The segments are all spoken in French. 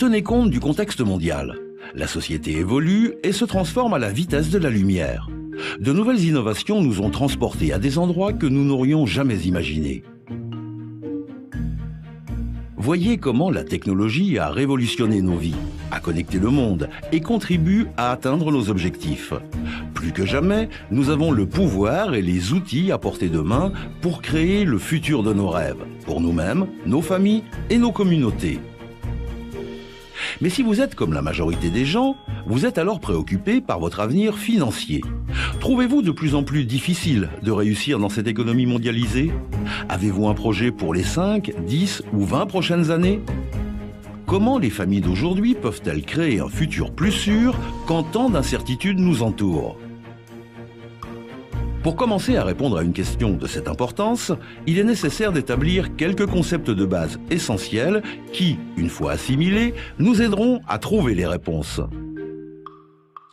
Tenez compte du contexte mondial. La société évolue et se transforme à la vitesse de la lumière. De nouvelles innovations nous ont transportés à des endroits que nous n'aurions jamais imaginés. Voyez comment la technologie a révolutionné nos vies, a connecté le monde et contribue à atteindre nos objectifs. Plus que jamais, nous avons le pouvoir et les outils à portée de main pour créer le futur de nos rêves, pour nous-mêmes, nos familles et nos communautés. Mais si vous êtes comme la majorité des gens, vous êtes alors préoccupé par votre avenir financier. Trouvez-vous de plus en plus difficile de réussir dans cette économie mondialisée? Avez-vous un projet pour les 5, 10 ou 20 prochaines années? Comment les familles d'aujourd'hui peuvent-elles créer un futur plus sûr quand tant d'incertitudes nous entourent? Pour commencer à répondre à une question de cette importance, il est nécessaire d'établir quelques concepts de base essentiels qui, une fois assimilés, nous aideront à trouver les réponses.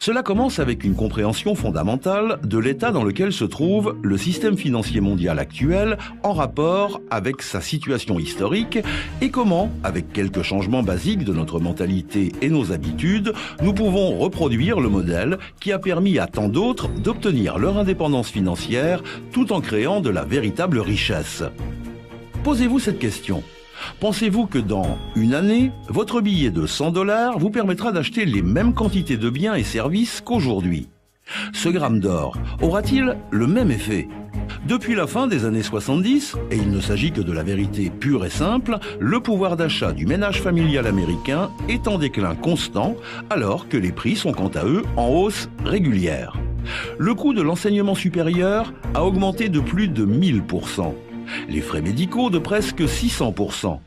Cela commence avec une compréhension fondamentale de l'état dans lequel se trouve le système financier mondial actuel en rapport avec sa situation historique et comment, avec quelques changements basiques de notre mentalité et nos habitudes, nous pouvons reproduire le modèle qui a permis à tant d'autres d'obtenir leur indépendance financière tout en créant de la véritable richesse. Posez-vous cette question. Pensez-vous que dans une année, votre billet de 100 $ vous permettra d'acheter les mêmes quantités de biens et services qu'aujourd'hui? Ce gramme d'or aura-t-il le même effet? Depuis la fin des années 70, et il ne s'agit que de la vérité pure et simple, le pouvoir d'achat du ménage familial américain est en déclin constant, alors que les prix sont quant à eux en hausse régulière. Le coût de l'enseignement supérieur a augmenté de plus de 1000%. Les frais médicaux de presque 600%,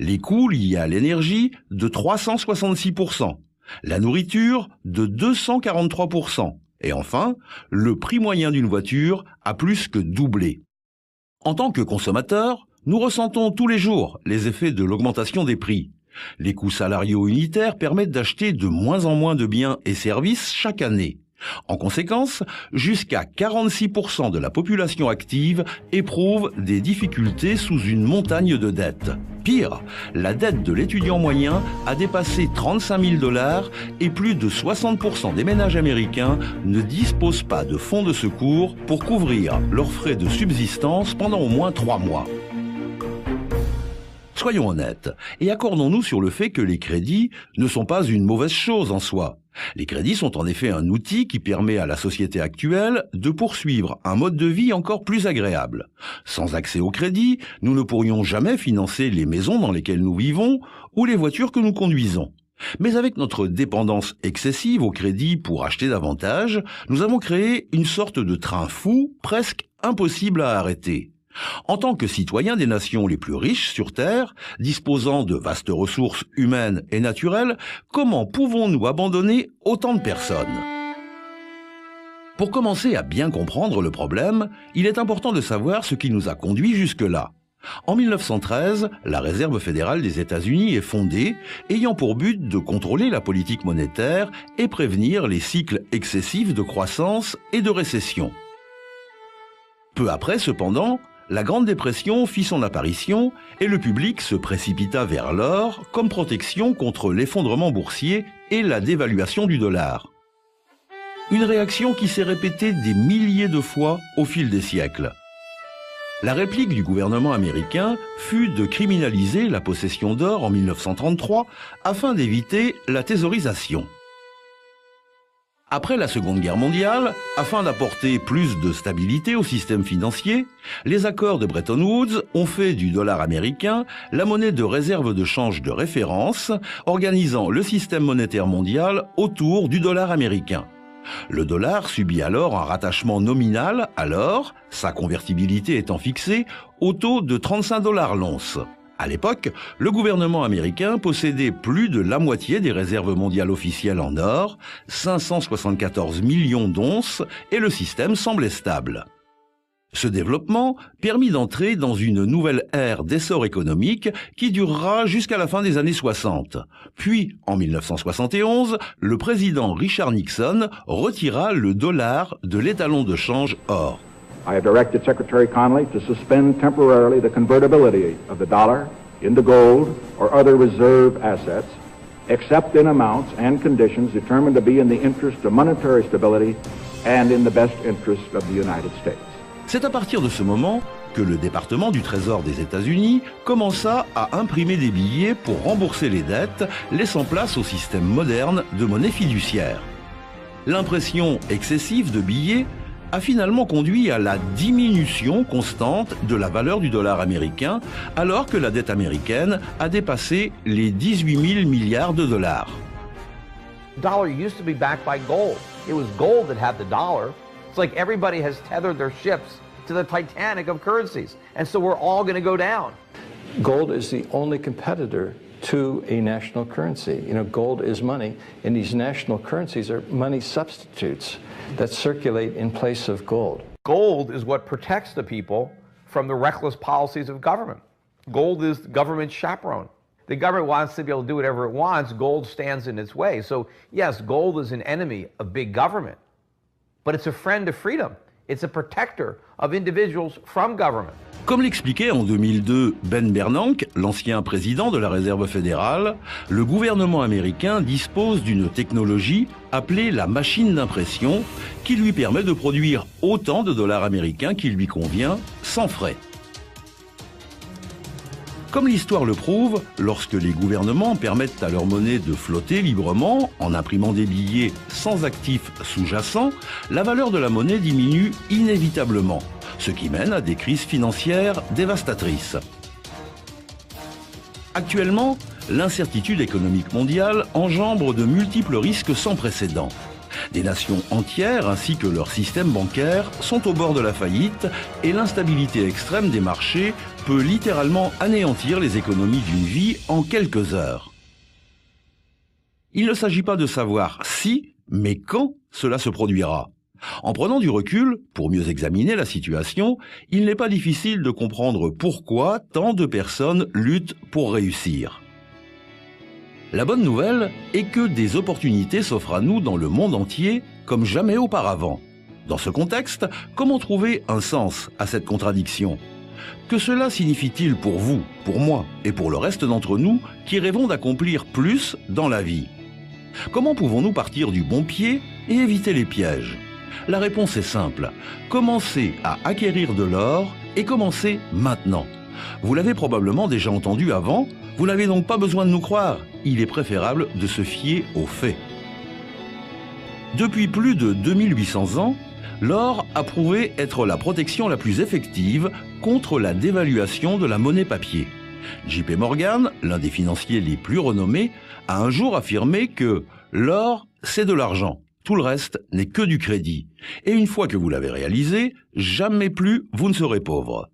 les coûts liés à l'énergie de 366%, la nourriture de 243%, et enfin, le prix moyen d'une voiture a plus que doublé. En tant que consommateurs, nous ressentons tous les jours les effets de l'augmentation des prix. Les coûts salariaux unitaires permettent d'acheter de moins en moins de biens et services chaque année. En conséquence, jusqu'à 46% de la population active éprouve des difficultés sous une montagne de dettes. Pire, la dette de l'étudiant moyen a dépassé 35 000 $ et plus de 60% des ménages américains ne disposent pas de fonds de secours pour couvrir leurs frais de subsistance pendant au moins 3 mois. Soyons honnêtes et accordons-nous sur le fait que les crédits ne sont pas une mauvaise chose en soi. Les crédits sont en effet un outil qui permet à la société actuelle de poursuivre un mode de vie encore plus agréable. Sans accès au crédit, nous ne pourrions jamais financer les maisons dans lesquelles nous vivons ou les voitures que nous conduisons. Mais avec notre dépendance excessive au crédit pour acheter davantage, nous avons créé une sorte de train fou presque impossible à arrêter. En tant que citoyens des nations les plus riches sur Terre, disposant de vastes ressources humaines et naturelles, comment pouvons-nous abandonner autant de personnes? Pour commencer à bien comprendre le problème, il est important de savoir ce qui nous a conduits jusque-là. En 1913, la Réserve fédérale des États-Unis est fondée, ayant pour but de contrôler la politique monétaire et prévenir les cycles excessifs de croissance et de récession. Peu après, cependant, la Grande Dépression fit son apparition et le public se précipita vers l'or comme protection contre l'effondrement boursier et la dévaluation du dollar. Une réaction qui s'est répétée des milliers de fois au fil des siècles. La réplique du gouvernement américain fut de criminaliser la possession d'or en 1933 afin d'éviter la thésaurisation. Après la Seconde Guerre mondiale, afin d'apporter plus de stabilité au système financier, les accords de Bretton Woods ont fait du dollar américain la monnaie de réserve de change de référence, organisant le système monétaire mondial autour du dollar américain. Le dollar subit alors un rattachement nominal à l'or, sa convertibilité étant fixée au taux de 35 $ l'once. À l'époque, le gouvernement américain possédait plus de la moitié des réserves mondiales officielles en or, 574 millions d'onces, et le système semblait stable. Ce développement permit d'entrer dans une nouvelle ère d'essor économique qui durera jusqu'à la fin des années 60. Puis, en 1971, le président Richard Nixon retira le dollar de l'étalon de change or. I have directed Secretary Connally to suspend temporarily the convertibility of the dollar into gold or other reserve assets except in amounts and conditions determined to be in the interest of monetary stability and in the best interest of the United States. C'est à partir de ce moment que le département du Trésor des États-Unis commença à imprimer des billets pour rembourser les dettes, laissant place au système moderne de monnaie fiduciaire. L'impression excessive de billets a finalement conduit à la diminution constante de la valeur du dollar américain, alors que la dette américaine a dépassé les 18 000 milliards de dollars. The dollar used to be backed by gold. It was gold that had the dollar. It's like everybody has tethered their ships to the Titanic of currencies, and so we're all going to go down. Gold is the only competitor to a national currency. You know, gold is money, and these national currencies are money substitutes that circulate in place of gold. Gold is what protects the people from the reckless policies of government. Gold is the government's chaperone. The government wants to be able to do whatever it wants. Gold stands in its way. So yes, gold is an enemy of big government, but it's a friend of freedom. It's a protector of individuals from government. Comme l'expliquait en 2002 Ben Bernanke, l'ancien président de la Réserve fédérale, le gouvernement américain dispose d'une technologie appelée la machine d'impression qui lui permet de produire autant de dollars américains qu'il lui convient sans frais. Comme l'histoire le prouve, lorsque les gouvernements permettent à leur monnaie de flotter librement en imprimant des billets sans actifs sous-jacents, la valeur de la monnaie diminue inévitablement, ce qui mène à des crises financières dévastatrices. Actuellement, l'incertitude économique mondiale engendre de multiples risques sans précédent. Des nations entières ainsi que leur système bancaire sont au bord de la faillite et l'instabilité extrême des marchés peut littéralement anéantir les économies d'une vie en quelques heures. Il ne s'agit pas de savoir si, mais quand cela se produira. En prenant du recul, pour mieux examiner la situation, il n'est pas difficile de comprendre pourquoi tant de personnes luttent pour réussir. La bonne nouvelle est que des opportunités s'offrent à nous dans le monde entier comme jamais auparavant. Dans ce contexte, comment trouver un sens à cette contradiction ? Que cela signifie-t-il pour vous, pour moi et pour le reste d'entre nous qui rêvons d'accomplir plus dans la vie ? Comment pouvons-nous partir du bon pied et éviter les pièges ? La réponse est simple. Commencez à acquérir de l'or et commencez maintenant. Vous l'avez probablement déjà entendu avant, vous n'avez donc pas besoin de nous croire. Il est préférable de se fier aux faits. Depuis plus de 2800 ans, l'or a prouvé être la protection la plus effective contre la dévaluation de la monnaie papier. JP Morgan, l'un des financiers les plus renommés, a un jour affirmé que l'or, c'est de l'argent. Tout le reste n'est que du crédit. Et une fois que vous l'avez réalisé, jamais plus vous ne serez pauvre.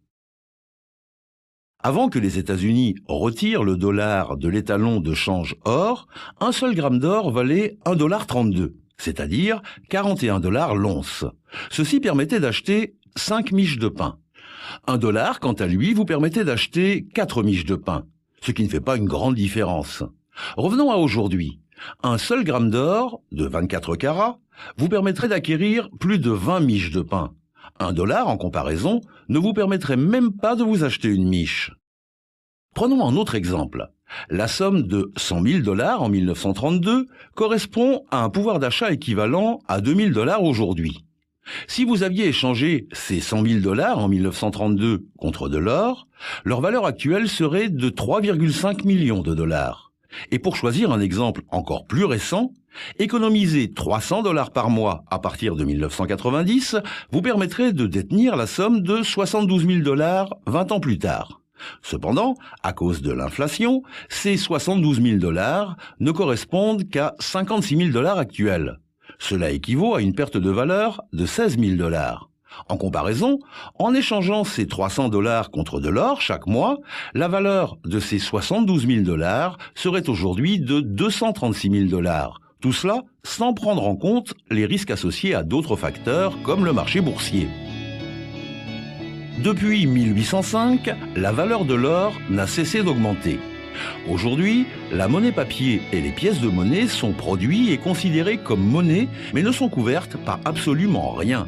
Avant que les États-Unis retirent le dollar de l'étalon de change or, un seul gramme d'or valait 1,32 $, c'est-à-dire 41 $ l'once. Ceci permettait d'acheter 5 miches de pain. 1 $, quant à lui, vous permettait d'acheter 4 miches de pain, ce qui ne fait pas une grande différence. Revenons à aujourd'hui. Un seul gramme d'or, de 24 carats, vous permettrait d'acquérir plus de 20 miches de pain. 1 $, en comparaison, ne vous permettrait même pas de vous acheter une miche. Prenons un autre exemple. La somme de 100 000 $ en 1932 correspond à un pouvoir d'achat équivalent à 2 000 $ aujourd'hui. Si vous aviez échangé ces 100 000 $ en 1932 contre de l'or, leur valeur actuelle serait de 3,5 millions de dollars. Et pour choisir un exemple encore plus récent, économiser 300 $ par mois à partir de 1990 vous permettrait de détenir la somme de 72 000 $ 20 ans plus tard. Cependant, à cause de l'inflation, ces 72 000 $ ne correspondent qu'à 56 000 $ actuels. Cela équivaut à une perte de valeur de 16 000 $. En comparaison, en échangeant ces 300 $ contre de l'or chaque mois, la valeur de ces 72 000 $ serait aujourd'hui de 236 000 $. Tout cela sans prendre en compte les risques associés à d'autres facteurs comme le marché boursier. Depuis 1805, la valeur de l'or n'a cessé d'augmenter. Aujourd'hui, la monnaie papier et les pièces de monnaie sont produits et considérés comme monnaie, mais ne sont couvertes par absolument rien.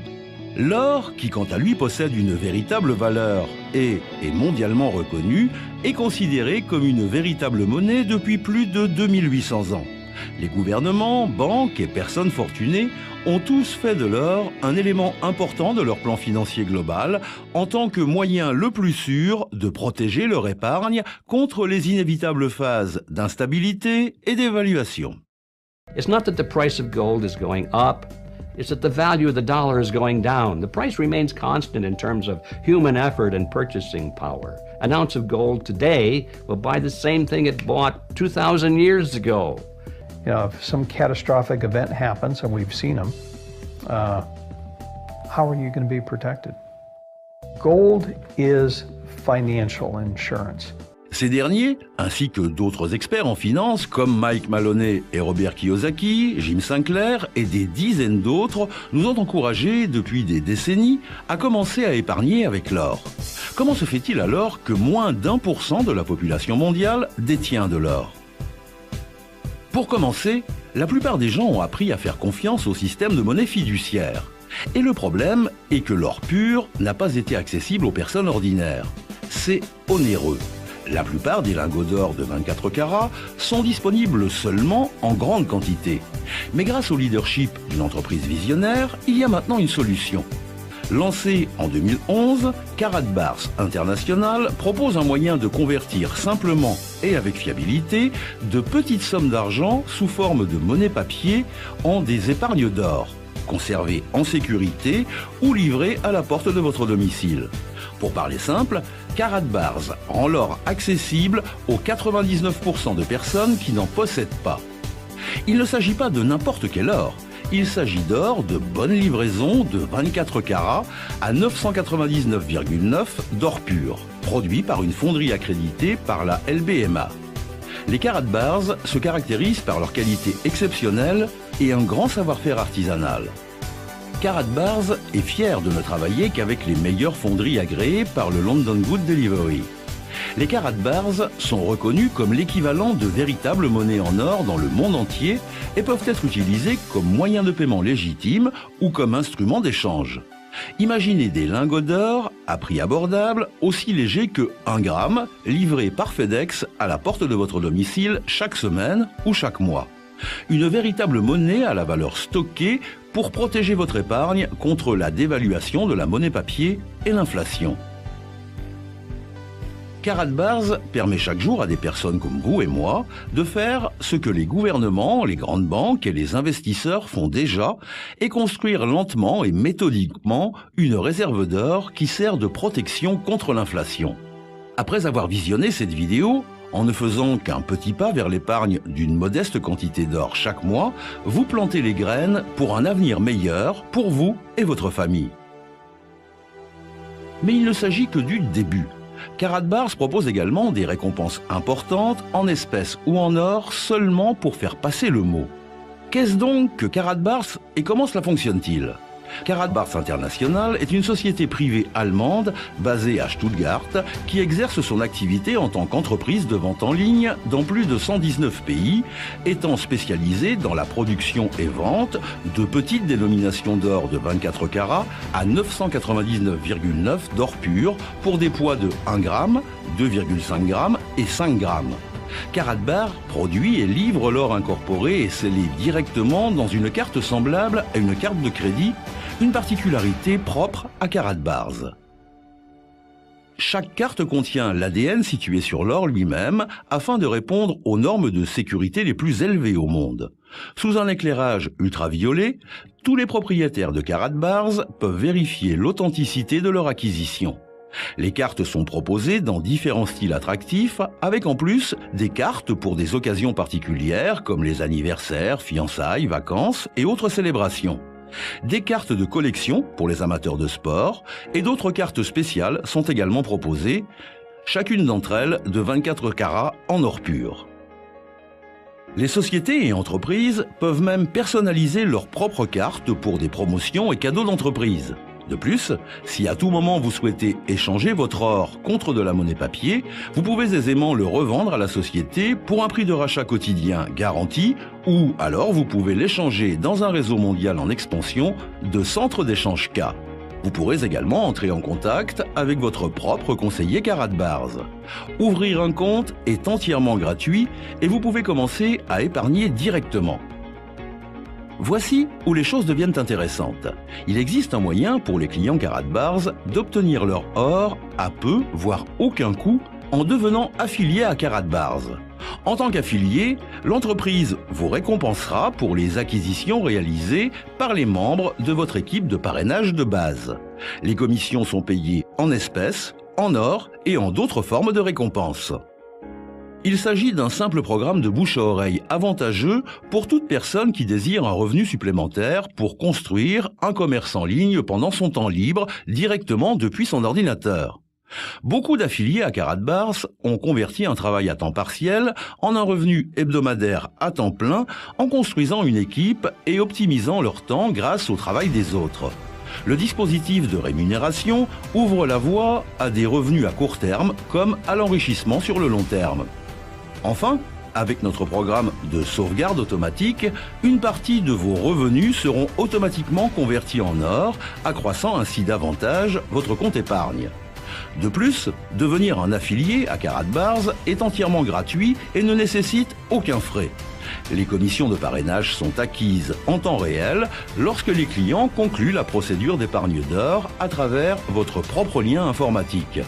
L'or, qui quant à lui possède une véritable valeur et est mondialement reconnu, est considéré comme une véritable monnaie depuis plus de 2800 ans. Les gouvernements, banques et personnes fortunées ont tous fait de l'or un élément important de leur plan financier global en tant que moyen le plus sûr de protéger leur épargne contre les inévitables phases d'instabilité et d'évaluation. It's not that the price of gold is going up, it's that the value of the dollar is going down. The price remains constant in terms of human effort and purchasing power. An ounce of gold today will buy the same thing it bought 2,000 years ago. You know, if some catastrophic event happens, and we've seen them, how are you going to be protected? Gold is financial insurance. Ces derniers, ainsi que d'autres experts en finance comme Mike Maloney et Robert Kiyosaki, Jim Sinclair et des dizaines d'autres, nous ont encouragés depuis des décennies à commencer à épargner avec l'or. Comment se fait-il alors que moins d'1% de la population mondiale détient de l'or ? Pour commencer, la plupart des gens ont appris à faire confiance au système de monnaie fiduciaire. Et le problème est que l'or pur n'a pas été accessible aux personnes ordinaires. C'est onéreux. La plupart des lingots d'or de 24 carats sont disponibles seulement en grande quantité. Mais grâce au leadership d'une entreprise visionnaire, il y a maintenant une solution. Lancé en 2011, Karatbars International propose un moyen de convertir simplement et avec fiabilité de petites sommes d'argent sous forme de monnaie papier en des épargnes d'or, conservées en sécurité ou livrées à la porte de votre domicile. Pour parler simple, Karatbars rend l'or accessible aux 99% de personnes qui n'en possèdent pas. Il ne s'agit pas de n'importe quel or. Il s'agit d'or de bonne livraison de 24 carats à 999,9 d'or pur, produit par une fonderie accréditée par la LBMA. Les Karatbars se caractérisent par leur qualité exceptionnelle et un grand savoir-faire artisanal. Karatbars est fier de ne travailler qu'avec les meilleures fonderies agréées par le London Good Delivery. Les Karatbars sont reconnus comme l'équivalent de véritables monnaies en or dans le monde entier et peuvent être utilisés comme moyen de paiement légitime ou comme instrument d'échange. Imaginez des lingots d'or à prix abordable, aussi légers que 1 gramme, livrés par FedEx à la porte de votre domicile chaque semaine ou chaque mois. Une véritable monnaie à la valeur stockée pour protéger votre épargne contre la dévaluation de la monnaie papier et l'inflation. Karatbars permet chaque jour à des personnes comme vous et moi de faire ce que les gouvernements, les grandes banques et les investisseurs font déjà et construire lentement et méthodiquement une réserve d'or qui sert de protection contre l'inflation. Après avoir visionné cette vidéo, en ne faisant qu'un petit pas vers l'épargne d'une modeste quantité d'or chaque mois, vous plantez les graines pour un avenir meilleur pour vous et votre famille. Mais il ne s'agit que du début. Karatbars propose également des récompenses importantes en espèces ou en or seulement pour faire passer le mot. Qu'est-ce donc que Karatbars et comment cela fonctionne-t-il ? Karatbars International est une société privée allemande basée à Stuttgart qui exerce son activité en tant qu'entreprise de vente en ligne dans plus de 119 pays, étant spécialisée dans la production et vente de petites dénominations d'or de 24 carats à 999,9 d'or pur pour des poids de 1 gramme, 2,5 grammes et 5 grammes. Karatbars produit et livre l'or incorporé et scellé directement dans une carte semblable à une carte de crédit, une particularité propre à Karatbars. Chaque carte contient l'ADN situé sur l'or lui-même afin de répondre aux normes de sécurité les plus élevées au monde. Sous un éclairage ultraviolet, tous les propriétaires de Karatbars peuvent vérifier l'authenticité de leur acquisition. Les cartes sont proposées dans différents styles attractifs, avec en plus des cartes pour des occasions particulières comme les anniversaires, fiançailles, vacances et autres célébrations. Des cartes de collection pour les amateurs de sport et d'autres cartes spéciales sont également proposées, chacune d'entre elles de 24 carats en or pur. Les sociétés et entreprises peuvent même personnaliser leurs propres cartes pour des promotions et cadeaux d'entreprise. De plus, si à tout moment vous souhaitez échanger votre or contre de la monnaie papier, vous pouvez aisément le revendre à la société pour un prix de rachat quotidien garanti ou alors vous pouvez l'échanger dans un réseau mondial en expansion de centres d'échange K. Vous pourrez également entrer en contact avec votre propre conseiller Karatbars. Ouvrir un compte est entièrement gratuit et vous pouvez commencer à épargner directement. Voici où les choses deviennent intéressantes. Il existe un moyen pour les clients Karatbars d'obtenir leur or à peu, voire aucun coût, en devenant affilié à Karatbars. En tant qu'affilié, l'entreprise vous récompensera pour les acquisitions réalisées par les membres de votre équipe de parrainage de base. Les commissions sont payées en espèces, en or et en d'autres formes de récompenses. Il s'agit d'un simple programme de bouche à oreille avantageux pour toute personne qui désire un revenu supplémentaire pour construire un commerce en ligne pendant son temps libre directement depuis son ordinateur. Beaucoup d'affiliés à Karatbars ont converti un travail à temps partiel en un revenu hebdomadaire à temps plein en construisant une équipe et optimisant leur temps grâce au travail des autres. Le dispositif de rémunération ouvre la voie à des revenus à court terme comme à l'enrichissement sur le long terme. Enfin, avec notre programme de sauvegarde automatique, une partie de vos revenus seront automatiquement convertis en or, accroissant ainsi davantage votre compte épargne. De plus, devenir un affilié à Karatbars est entièrement gratuit et ne nécessite aucun frais. Les commissions de parrainage sont acquises en temps réel lorsque les clients concluent la procédure d'épargne d'or à travers votre propre lien informatique.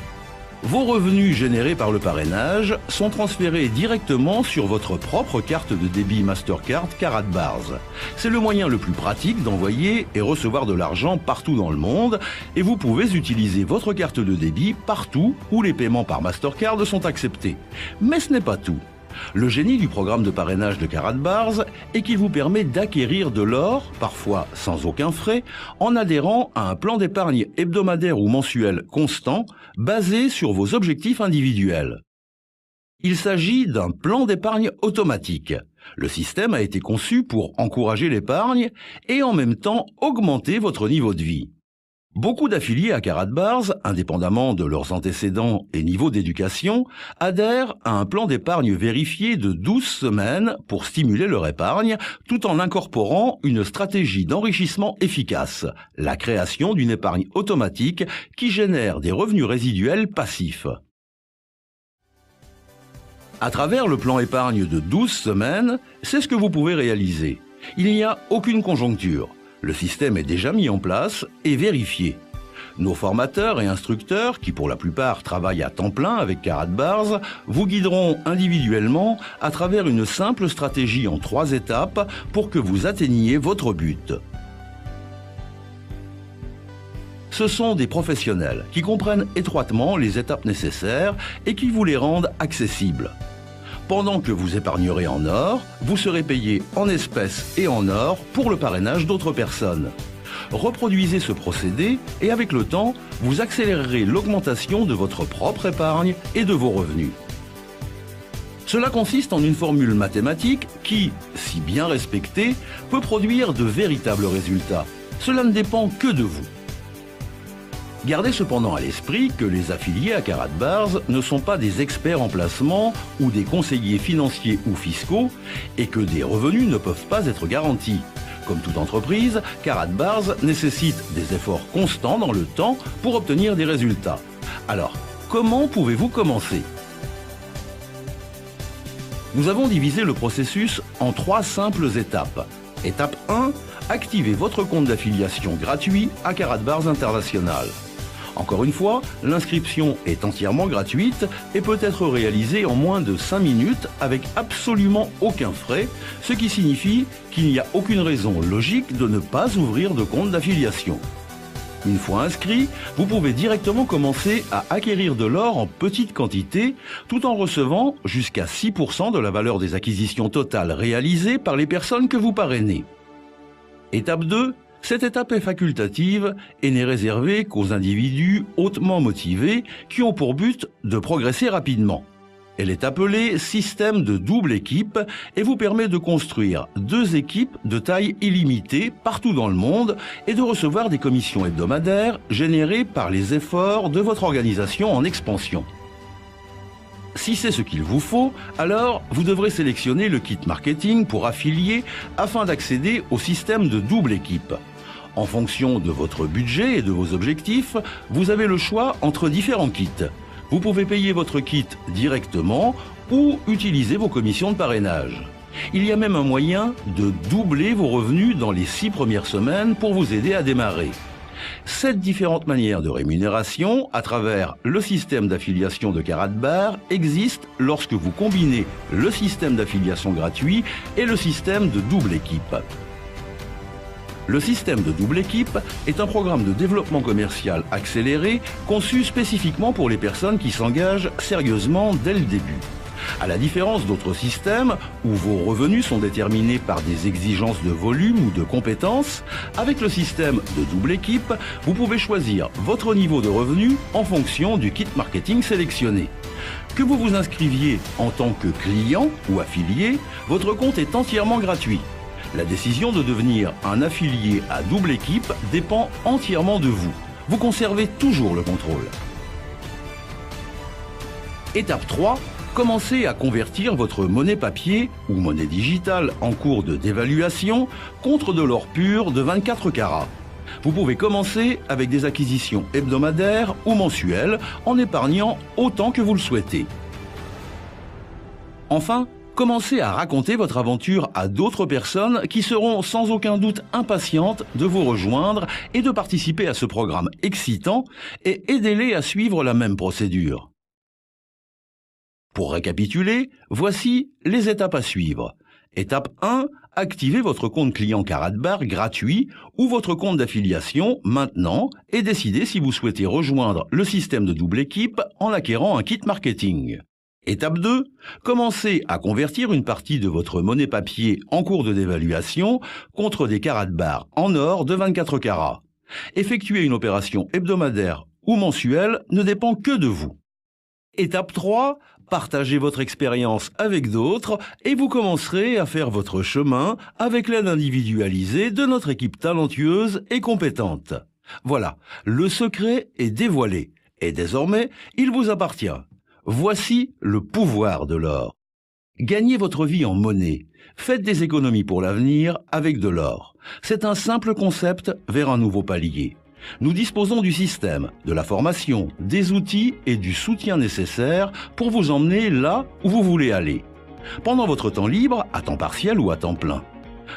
Vos revenus générés par le parrainage sont transférés directement sur votre propre carte de débit Mastercard Karatbars. C'est le moyen le plus pratique d'envoyer et recevoir de l'argent partout dans le monde et vous pouvez utiliser votre carte de débit partout où les paiements par Mastercard sont acceptés. Mais ce n'est pas tout. Le génie du programme de parrainage de Karatbars est qu'il vous permet d'acquérir de l'or, parfois sans aucun frais, en adhérant à un plan d'épargne hebdomadaire ou mensuel constant, basé sur vos objectifs individuels. Il s'agit d'un plan d'épargne automatique. Le système a été conçu pour encourager l'épargne et en même temps augmenter votre niveau de vie. Beaucoup d'affiliés à Karatbars, indépendamment de leurs antécédents et niveaux d'éducation, adhèrent à un plan d'épargne vérifié de 12 semaines pour stimuler leur épargne, tout en incorporant une stratégie d'enrichissement efficace, la création d'une épargne automatique qui génère des revenus résiduels passifs. À travers le plan épargne de 12 semaines, c'est ce que vous pouvez réaliser. Il n'y a aucune conjoncture. Le système est déjà mis en place et vérifié. Nos formateurs et instructeurs, qui pour la plupart travaillent à temps plein avec Karatbars, vous guideront individuellement à travers une simple stratégie en 3 étapes pour que vous atteigniez votre but. Ce sont des professionnels qui comprennent étroitement les étapes nécessaires et qui vous les rendent accessibles. Pendant que vous épargnerez en or, vous serez payé en espèces et en or pour le parrainage d'autres personnes. Reproduisez ce procédé et avec le temps, vous accélérerez l'augmentation de votre propre épargne et de vos revenus. Cela consiste en une formule mathématique qui, si bien respectée, peut produire de véritables résultats. Cela ne dépend que de vous. Gardez cependant à l'esprit que les affiliés à Karatbars ne sont pas des experts en placement ou des conseillers financiers ou fiscaux et que des revenus ne peuvent pas être garantis. Comme toute entreprise, Karatbars nécessite des efforts constants dans le temps pour obtenir des résultats. Alors, comment pouvez-vous commencer ? Nous avons divisé le processus en 3 simples étapes. Étape 1, activez votre compte d'affiliation gratuit à Karatbars International. Encore une fois, l'inscription est entièrement gratuite et peut être réalisée en moins de 5 minutes avec absolument aucun frais, ce qui signifie qu'il n'y a aucune raison logique de ne pas ouvrir de compte d'affiliation. Une fois inscrit, vous pouvez directement commencer à acquérir de l'or en petite quantité, tout en recevant jusqu'à 6% de la valeur des acquisitions totales réalisées par les personnes que vous parrainez. Étape 2. Cette étape est facultative et n'est réservée qu'aux individus hautement motivés qui ont pour but de progresser rapidement. Elle est appelée système de double équipe et vous permet de construire 2 équipes de taille illimitée partout dans le monde et de recevoir des commissions hebdomadaires générées par les efforts de votre organisation en expansion. Si c'est ce qu'il vous faut, alors vous devrez sélectionner le kit marketing pour affiliés afin d'accéder au système de double équipe. En fonction de votre budget et de vos objectifs, vous avez le choix entre différents kits. Vous pouvez payer votre kit directement ou utiliser vos commissions de parrainage. Il y a même un moyen de doubler vos revenus dans les 6 premières semaines pour vous aider à démarrer. 7 différentes manières de rémunération à travers le système d'affiliation de Karatbar existent lorsque vous combinez le système d'affiliation gratuit et le système de double équipe. Le système de double équipe est un programme de développement commercial accéléré conçu spécifiquement pour les personnes qui s'engagent sérieusement dès le début. À la différence d'autres systèmes où vos revenus sont déterminés par des exigences de volume ou de compétences, avec le système de double équipe, vous pouvez choisir votre niveau de revenu en fonction du kit marketing sélectionné. Que vous vous inscriviez en tant que client ou affilié, votre compte est entièrement gratuit. La décision de devenir un affilié à double équipe dépend entièrement de vous. Vous conservez toujours le contrôle. Étape 3. Commencez à convertir votre monnaie papier ou monnaie digitale en cours de dévaluation contre de l'or pur de 24 carats. Vous pouvez commencer avec des acquisitions hebdomadaires ou mensuelles en épargnant autant que vous le souhaitez. Enfin, commencez à raconter votre aventure à d'autres personnes qui seront sans aucun doute impatientes de vous rejoindre et de participer à ce programme excitant et aidez-les à suivre la même procédure. Pour récapituler, voici les étapes à suivre. Étape 1, activez votre compte client Karatbar gratuit ou votre compte d'affiliation maintenant et décidez si vous souhaitez rejoindre le système de double équipe en acquérant un kit marketing. Étape 2, commencez à convertir une partie de votre monnaie papier en cours de dévaluation contre des Karatbar en or de 24 carats. Effectuer une opération hebdomadaire ou mensuelle ne dépend que de vous. Étape 3, partagez votre expérience avec d'autres et vous commencerez à faire votre chemin avec l'aide individualisée de notre équipe talentueuse et compétente. Voilà, le secret est dévoilé et désormais, il vous appartient. Voici le pouvoir de l'or. Gagnez votre vie en monnaie. Faites des économies pour l'avenir avec de l'or. C'est un simple concept vers un nouveau palier. Nous disposons du système, de la formation, des outils et du soutien nécessaires pour vous emmener là où vous voulez aller. Pendant votre temps libre, à temps partiel ou à temps plein.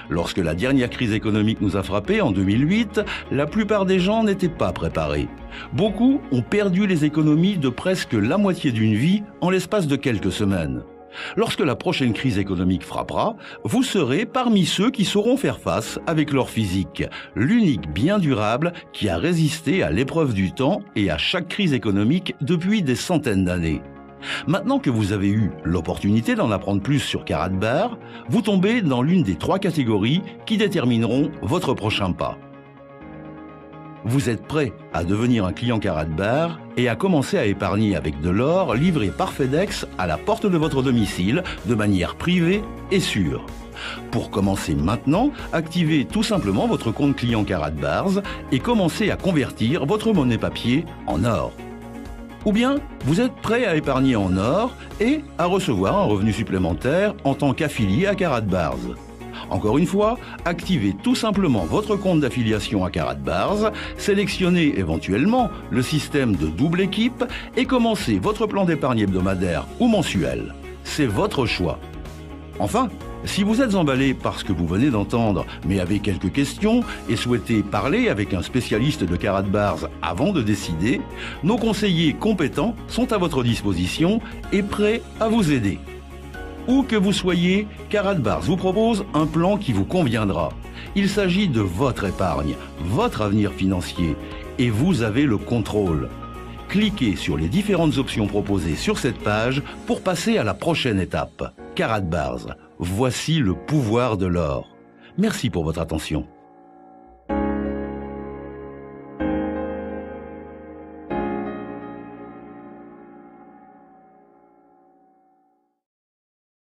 Lorsque la dernière crise économique nous a frappés en 2008, la plupart des gens n'étaient pas préparés. Beaucoup ont perdu les économies de presque la moitié d'une vie en l'espace de quelques semaines. Lorsque la prochaine crise économique frappera, vous serez parmi ceux qui sauront faire face avec leur physique, l'unique bien durable qui a résisté à l'épreuve du temps et à chaque crise économique depuis des centaines d'années. Maintenant que vous avez eu l'opportunité d'en apprendre plus sur Karatbar, vous tombez dans l'une des 3 catégories qui détermineront votre prochain pas. Vous êtes prêt à devenir un client Karatbar et à commencer à épargner avec de l'or livré par FedEx à la porte de votre domicile de manière privée et sûre. Pour commencer maintenant, activez tout simplement votre compte client Karatbars et commencez à convertir votre monnaie papier en or. Ou bien, vous êtes prêt à épargner en or et à recevoir un revenu supplémentaire en tant qu'affilié à Karatbars. Encore une fois, activez tout simplement votre compte d'affiliation à Karatbars, sélectionnez éventuellement le système de double équipe et commencez votre plan d'épargne hebdomadaire ou mensuel. C'est votre choix. Enfin, si vous êtes emballé par ce que vous venez d'entendre, mais avez quelques questions et souhaitez parler avec un spécialiste de Karatbars avant de décider, nos conseillers compétents sont à votre disposition et prêts à vous aider. Où que vous soyez, Karatbars vous propose un plan qui vous conviendra. Il s'agit de votre épargne, votre avenir financier, et vous avez le contrôle. Cliquez sur les différentes options proposées sur cette page pour passer à la prochaine étape. Karatbars, voici le pouvoir de l'or. Merci pour votre attention.